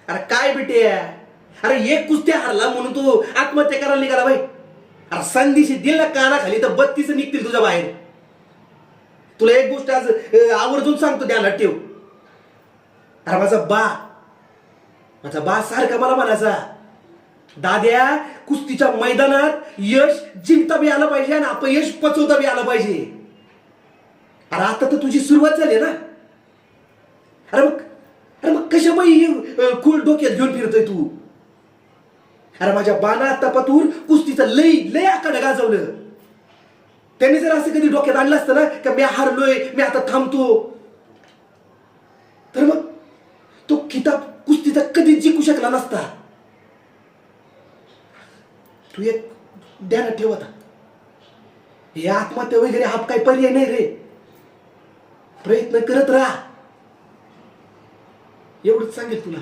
अरे काय बेटे, अरे एक कुस्त्या हरला म्हणून तू आत्महत्या करायला निघाला बाई. अरे संधीशी दिल ना कानाखाली तर 32 निघतील तुझ्या बाहेर. तुला एक गोष्ट आज आवर्जून सांगतो, ध्यानात ठेव. अरे माझा बा सारखा मला म्हणायचा, दाद्या कुस्तीच्या मैदानात यश जिंकता बी आलं पाहिजे आणि अपयश पचवता बी आलं पाहिजे. अरे आता तर तुझी सुरुवात झाली ना. अरे मग कशा बाई कुल डोक्यात घेऊन फिरतोय तू. अरे माझ्या बाना आता पतूर कुस्तीचं लय आकडे गाजवलं. त्यांनी जर असं कधी डोक्यात आणलं असतं ना की मी हारलोय, मी आता थांबतो, तर मग तो किताब कुस्तीचा कधीच जिंकू शकला नसता. तू एक ध्यानात ठेव आता, हे आत्महत्या वगैरे हा काही पर्याय नाही रे. प्रयत्न करत राहा, एवढंच सांगेल तुला.